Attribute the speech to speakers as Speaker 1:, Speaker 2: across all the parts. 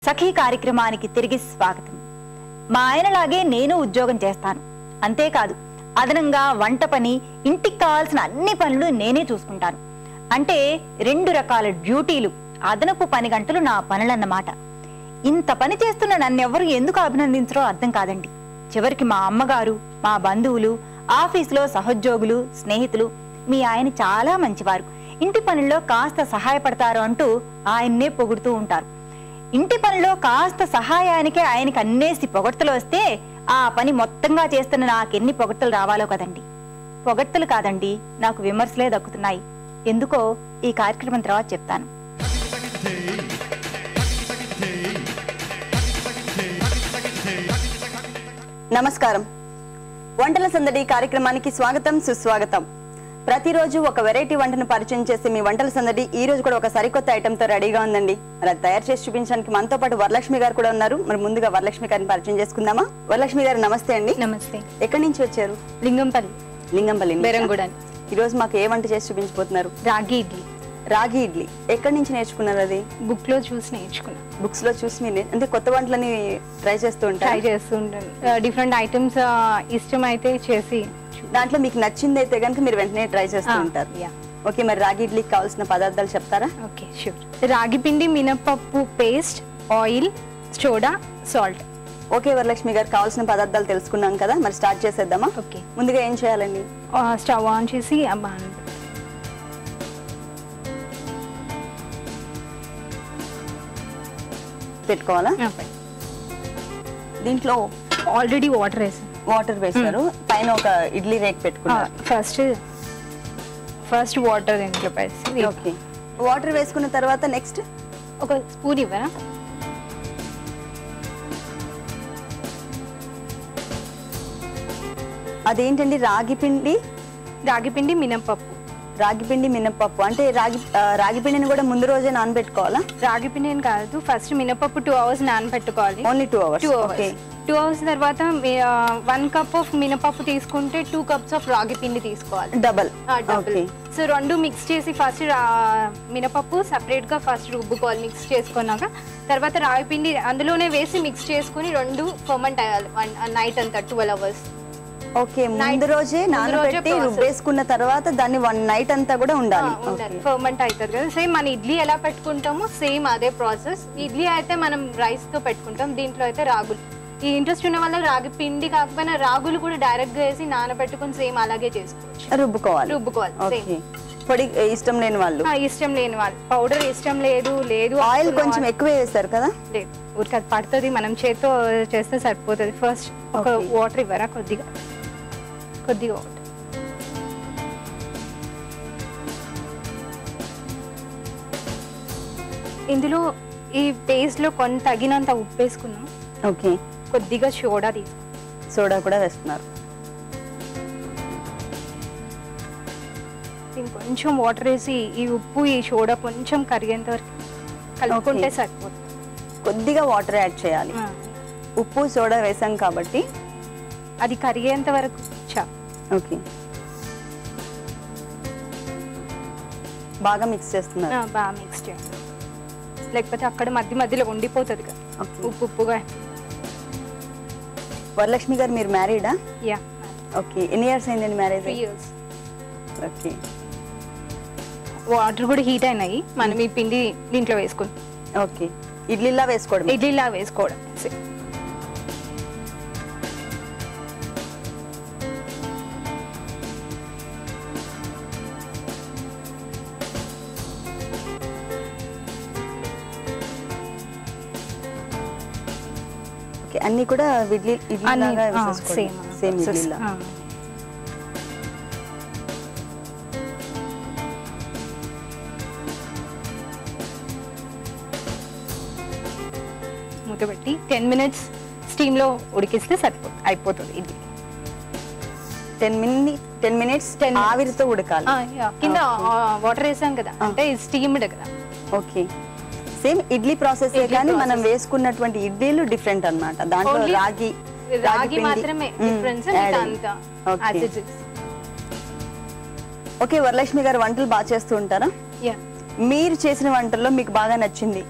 Speaker 1: సఖీ కార్యక్రమానికి తిరిగి స్వాగతం. మా ఆయనలాగే నేను ఉద్యోగం చేస్తాను. అంతేకాదు అదనంగా వంట పని, ఇంటికి కావాల్సిన అన్ని పనులు నేనే చూసుకుంటాను. అంటే 2 రకాల డ్యూటీలు, అదనపు పని గంటలు నా పనులన్నమాట. ఇంత పని చేస్తున్న నన్నెవ్వరు ఎందుకు అభినందించరో అర్థం కాదండి. చివరికి మా అమ్మగారు, మా బంధువులు, ఆఫీసులో సహోద్యోగులు, స్నేహితులు మీ ఆయన చాలా మంచివారు, ఇంటి పనుల్లో కాస్త సహాయపడతారు అంటూ ఆయన్నే పొగుడుతూ ఉంటారు. ఇంటి పనిలో కాస్త సహాయానికే ఆయనకి అన్నేసి పొగడ్తలు వస్తే ఆ పని మొత్తంగా చేస్తున్న నాకెన్ని పొగడ్తలు రావాలో కదండి. పొగడ్తలు కాదండి, నాకు విమర్శలే దక్కుతున్నాయి. ఎందుకో ఈ కార్యక్రమం తర్వాత చెప్తాను.
Speaker 2: నమస్కారం. వంటల సందడి కార్యక్రమానికి స్వాగతం, సుస్వాగతం. ప్రతిరోజు ఒక వెరైటీ వంటను పరిచయం చేసే మీ వంటల సందడి ఈ రోజు కూడా ఒక సరికొత్త ఐటెంతో రెడీగా ఉందండి. మరి అది తయారు చేసి చూపించడానికి మనతో పాటు వరలక్ష్మి గారు కూడా ఉన్నారు. మరి ముందుగా వరలక్ష్మి గారిని పరిచయం చేసుకుందామా? వరలక్ష్మి గారు నమస్తే అండి.
Speaker 1: నమస్తే.
Speaker 2: ఎక్కడి నుంచి వచ్చారు?
Speaker 1: లింగంపల్లి
Speaker 2: బెరంగూడ. ఈ రోజు మాకు ఏ వంట చేసి చూపించబోతున్నారు? రాగి ఇడ్లీ. ఎక్కడి నుంచి నేర్చుకున్నారు? అది
Speaker 1: బుక్ లో చూసి నేర్చుకున్నా.
Speaker 2: బుక్స్ లో చూసి మీరు అంటే కొత్త వంటలని ట్రై చేస్తూ ఉంటాను.
Speaker 1: డిఫరెంట్ ఐటమ్స్ ఇష్టం అయితే చేసి
Speaker 2: దాంట్లో మీకు నచ్చింది అయితే కనుక మీరు వెంటనే ట్రై చేస్తూ ఉంటారు. ఓకే, మరి రాగి ఇడ్లీకి కావాల్సిన పదార్థాలు చెప్తారా?
Speaker 1: Okay, sure. రాగి పిండి, మినపప్పు paste, oil, soda, salt.
Speaker 2: Okay Varalakshmi garu, కావాల్సిన పదార్థాలు తెలుసుకున్నాం కదా, మరి స్టార్ట్ చేసేద్దామా?
Speaker 1: ఓకే.
Speaker 2: ముందుగా ఏం చేయాలండి?
Speaker 1: స్టవ్ ఆన్ చేసి
Speaker 2: పెట్టుకోవాలా? దీంట్లో
Speaker 1: ఆల్రెడీ వాటర్
Speaker 2: వేస్తారు. పైన ఒక ఇడ్లీ రేక్ పెట్టుకున్నారు.
Speaker 1: ఫస్ట్ వాటర్ దీంట్లో వేసి.
Speaker 2: ఓకే, వాటర్ వేసుకున్న తర్వాత నెక్స్ట్
Speaker 1: ఒక స్పూన్ ఇవ్వరా?
Speaker 2: అదేంటండి? రాగి పిండి మినపప్పు అంటే రాగి పిండిని కూడా ముందు రోజే నానబెట్టుకోవాలా?
Speaker 1: రాగి పిండిని కాదు, ఫస్ట్ మినపప్పు 2 hours నానబెట్టుకోవాలి.
Speaker 2: Only 2 hours.
Speaker 1: 2 hours తర్వాత 1 cup ఆఫ్ మినపప్పు తీసుకుంటే 2 cups ఆఫ్ రాగి పిండి తీసుకోవాలి.
Speaker 2: డబల్.
Speaker 1: సో 2 మిక్స్ చేసి ఫస్ట్ మినపప్పు సపరేట్ గా ఫస్ట్ రుబ్బుకోవాలి. మిక్స్ చేసుకున్నాక తర్వాత రాగి పిండి అందులోనే వేసి మిక్స్ చేసుకుని 2 ఫర్మెంట్ అయ్యాలి నైట్ అంతా 12 hours.
Speaker 2: ఓకే, ముందు రోజే నానబెట్టి రుబ్బేసుకున్న తర్వాత దాన్ని 1 night అంతా కూడా ఉండాలి.
Speaker 1: ఫర్మెంట్ అవుతుంది కదా. సేమ్ మన ఇడ్లీ ఎలా పెట్టుకుంటామో సేమ్ అదే ప్రాసెస్. ఇడ్లీ అయితే మనం రైస్ తో పెట్టుకుంటాం, దీంట్లో అయితే రాగులు. ఈ ఇంట్రెస్ట్ ఉన్న వాళ్ళకి రాగి పిండి కాకపోయినా రాగులు కూడా డైరెక్ట్ గా వేసి నానబెట్టుకుని సేమ్ అలాగే చేసుకోవచ్చు.
Speaker 2: రుబ్బుకోవాలి. పొడి ఇష్టం లేని వాళ్ళు,
Speaker 1: పౌడర్ ఇష్టం లేదు
Speaker 2: ఆయిల్ కొంచెం ఎక్కువ వేస్తారు కదా?
Speaker 1: లేదు, ఊరికి అది పడుతుంది, మనం చేత్తో చేస్తే సరిపోతుంది. ఫస్ట్ ఒక వాటర్ ఇవ్వరా? కొద్దిగా వాటర్. ఇందులో ఈ పేస్ట్ లో కొంత తగినంత ఉప్పు వేసుకున్నాం.
Speaker 2: ఓకే,
Speaker 1: కొద్దిగా
Speaker 2: సోడా కూడా వేస్తున్నారు.
Speaker 1: కొంచెం వాటర్ వేసి ఈ ఉప్పు ఈ సోడా కొంచెం కరిగేంత వరకు కలుపుకుంటే సరిపోతుంది.
Speaker 2: కొద్దిగా వాటర్ యాడ్ చేయాలి. ఉప్పు సోడా వేసాం కాబట్టి
Speaker 1: అది కరిగేంత వరకు చాలు.
Speaker 2: ఓకే, బాగా మిక్స్ చేస్తున్నారు.
Speaker 1: బాగా మిక్స్ చేయండి, లేకపోతే అక్కడ మధ్యలో ఉండిపోతుంది కదా ఉప్పుగా.
Speaker 2: వరలక్ష్మి గారు, మీరు మ్యారీడా?
Speaker 1: యా.
Speaker 2: ఓకే, ఎన్ని ఇయర్స్ అయిందండి మ్యారేజ్?
Speaker 1: 3 years.
Speaker 2: ఓకే,
Speaker 1: వాటర్ కూడా హీట్ అయినాయి. మనం ఈ పిండి దీంట్లో వేసుకుంటాం.
Speaker 2: ఓకే, ఇడ్లీలా వేసుకోవడం. ఓకే, అన్ని కూడా ఇడ్లీలాగా సేమ్ ఇడ్లీలా.
Speaker 1: మూతపెట్టి 10 minutes స్టీమ్ లో ఉడికిస్తే అయిపోతుంది ఇడ్లీ.
Speaker 2: 10 minutes ఆవిరితో ఉడకాలి.
Speaker 1: కింద వాటర్ వేసాం కదా, అంటే స్టీమ్డ్ కదా.
Speaker 2: ఓకే, సేమ్ ఇడ్లీ ప్రాసెస్ కానీ మనం వేసుకున్నటువంటి ఇడ్లీలు డిఫరెంట్ అన్నమాట. దాంట్లో రాగి
Speaker 1: మాత్రమే డిఫరెన్స్.
Speaker 2: ఓకే, వరలక్ష్మి గారు వంటలు బాగా చేస్తూ ఉంటారా? మీరు చేసిన వంటల్లో మీకు బాగా నచ్చింది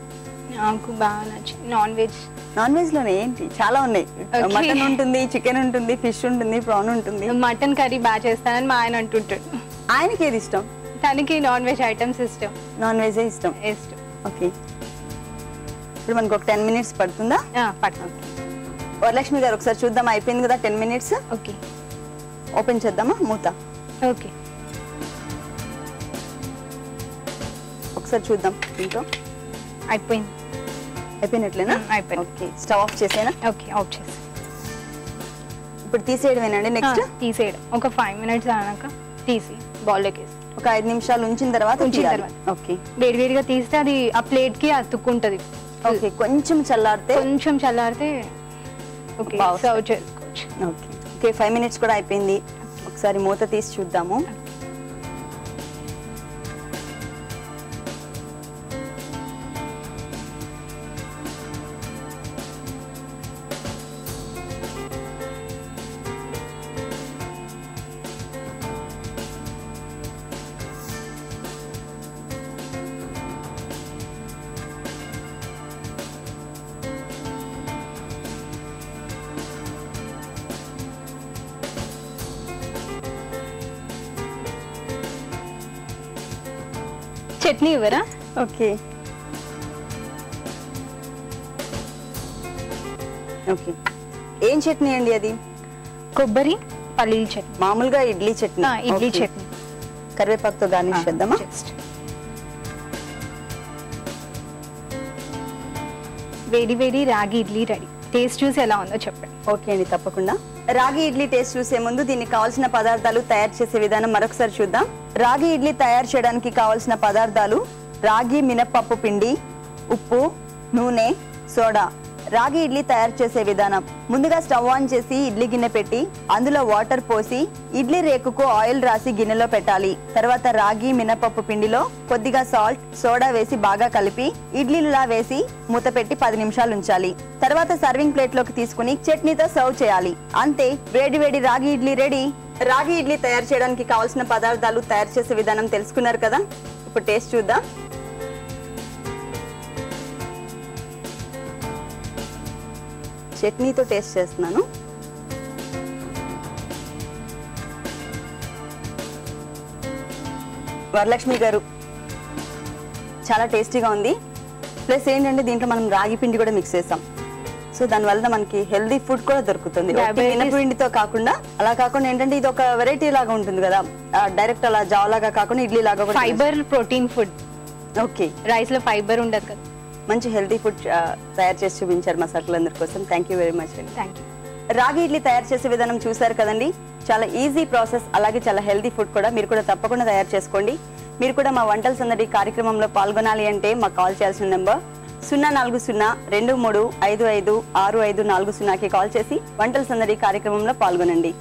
Speaker 3: నాకు బాగా నచ్చింది నాన్ వెజ్.
Speaker 2: నాన్ వెజ్ లోనే ఏంటి చాలా ఉన్నాయి.
Speaker 3: Okay.
Speaker 2: మటన్ ఉంటుంది, చికెన్ ఉంటుంది, ఫిష్ ఉంటుంది, ప్రాన్ ఉంటుంది.
Speaker 3: మటన్ కర్రీ బాగా చేస్తానని మా ఆయన అంటుంటాడు.
Speaker 2: ఆయనకి ఏది ఇష్టం?
Speaker 3: తనకి నాన్ వెజ్ ఐటమ్స్ ఇష్టం.
Speaker 2: నాన్ వెజ్ ఇష్టం.
Speaker 3: ఇష్టం.
Speaker 2: ఓకే, ఇప్పుడు మనకు ఒక 10 minutes పడుతుందా?
Speaker 3: పట్టు.
Speaker 2: వరలక్ష్మి గారు ఒకసారి చూద్దాం, అయిపోయింది కదా 10 minutes.
Speaker 3: ఓకే,
Speaker 2: ఓపెన్ చేద్దామా మూత?
Speaker 3: ఓకే.
Speaker 2: ఒకసారి చూద్దాం దీంట్లో.
Speaker 3: అయిపోయింది.
Speaker 2: అయిపోయినట్లేనా?
Speaker 3: అయిపోయింది.
Speaker 2: ఓకే, స్టవ్ ఆఫ్ చేసేనా?
Speaker 3: ఓకే, ఆఫ్ చేసి
Speaker 2: ఇప్పుడు తీసేయడమేనండి. నెక్స్ట్
Speaker 3: తీసేయడం. ఒక 5 minutes అన్నాక తీసి బౌల్లోకి వేసి
Speaker 2: ఒక 5 నిమిషాలు ఉంచిన తర్వాత
Speaker 3: ఉంచిన
Speaker 2: తీయాలి.
Speaker 3: తర్వాత.
Speaker 2: ఓకే,
Speaker 3: వేడివేడిగా తీస్తే అది ఆ ప్లేట్ కి అతుక్కుంటది.
Speaker 2: ఓకే, కొంచెం చల్లారితే.
Speaker 3: కొంచెం చల్లారితే ఓకే
Speaker 2: బాగా
Speaker 3: సర్వ్ చేసుకోవచ్చు.
Speaker 2: ఓకే, ఓకే, 5 minutes కూడా అయిపోయింది. ఒకసారి మూత తీసి చూద్దాము.
Speaker 3: చట్నీ ఇవ్వరా?
Speaker 2: Okay, okay. ఏం చట్నీ అండి అది?
Speaker 3: కొబ్బరి పల్లీల చట్నీ.
Speaker 2: మామూలుగా ఇడ్లీ చట్నీ.
Speaker 3: ఇడ్లీ
Speaker 2: ఓకే.
Speaker 3: చట్నీ.
Speaker 2: కరివేపాకుతో గార్నిష్ చేద్దామా?
Speaker 3: జస్ట్ వేడి వేడి రాగి ఇడ్లీ రెడీ. టేస్ట్ చూసి ఎలా ఉందో చెప్పండి.
Speaker 2: ఓకే అండి, తప్పకుండా. రాగి ఇడ్లీ టేస్ట్ చూసే ముందు దీనికి కావాల్సిన పదార్థాలు, తయారు చేసే విధానం మరొకసారి చూద్దాం. రాగి ఇడ్లీ తయారు చేయడానికి కావాల్సిన పదార్థాలు: రాగి మినప్పప్పు పిండి, ఉప్పు, నూనె, సోడా. రాగి ఇడ్లీ తయారు చేసే విధానం: ముందుగా స్టవ్ ఆన్ చేసి ఇడ్లీ గిన్నె పెట్టి అందులో వాటర్ పోసి ఇడ్లీ రేకుకు ఆయిల్ రాసి గిన్నెలో పెట్టాలి. తర్వాత రాగి మినపప్పు పిండిలో కొద్దిగా సాల్ట్, సోడా వేసి బాగా కలిపి ఇడ్లీలా వేసి మూత పెట్టి 10 నిమిషాలు ఉంచాలి. తర్వాత సర్వింగ్ ప్లేట్ లోకి తీసుకుని చట్నీతో సర్వ్ చేయాలి. అంతే, వేడి వేడి రాగి ఇడ్లీ రెడీ. రాగి ఇడ్లీ తయారు చేయడానికి కావాల్సిన పదార్థాలు, తయారు చేసే విధానం తెలుసుకున్నారు కదా. ఇప్పుడు టేస్ట్ చూద్దాం. చట్నీతో టేస్ట్ చేస్తున్నాను. వరలక్ష్మి గారు, చాలా టేస్టీగా ఉంది. ప్లస్ ఏంటంటే దీంట్లో మనం రాగి పిండి కూడా మిక్స్ చేసాం. సో దానివల్ల మనకి హెల్దీ ఫుడ్ కూడా దొరుకుతుంది. మినపిండితో కాకుండా, అలా కాకుండా ఏంటంటే ఇది ఒక వెరైటీ లాగా ఉంటుంది కదా, డైరెక్ట్ అలా జావలాగా కాకుండా ఇడ్లీ లాగా.
Speaker 3: Fibre, protein food.
Speaker 2: Okay,
Speaker 3: rice లో ఫైబర్ ఉండదు కదా.
Speaker 2: మంచి హెల్తీ ఫుడ్ తయారు చేసి చూపించారు మా సర్కులందరి కోసం. థ్యాంక్ యూ వెరీ మచ్ అండి.
Speaker 3: Thank you.
Speaker 2: రాగి ఇడ్లీ తయారు చేసే విధానం చూసారు కదండి. చాలా ఈజీ ప్రాసెస్, అలాగే చాలా హెల్తీ ఫుడ్ కూడా. మీరు కూడా తప్పకుండా తయారు చేసుకోండి. మీరు కూడా మా వంటల సందడి కార్యక్రమంలో పాల్గొనాలి అంటే మాకు కాల్ చేయాల్సిన నెంబర్ 04023555560కి కాల్ చేసి వంటల సందడి కార్యక్రమంలో పాల్గొనండి.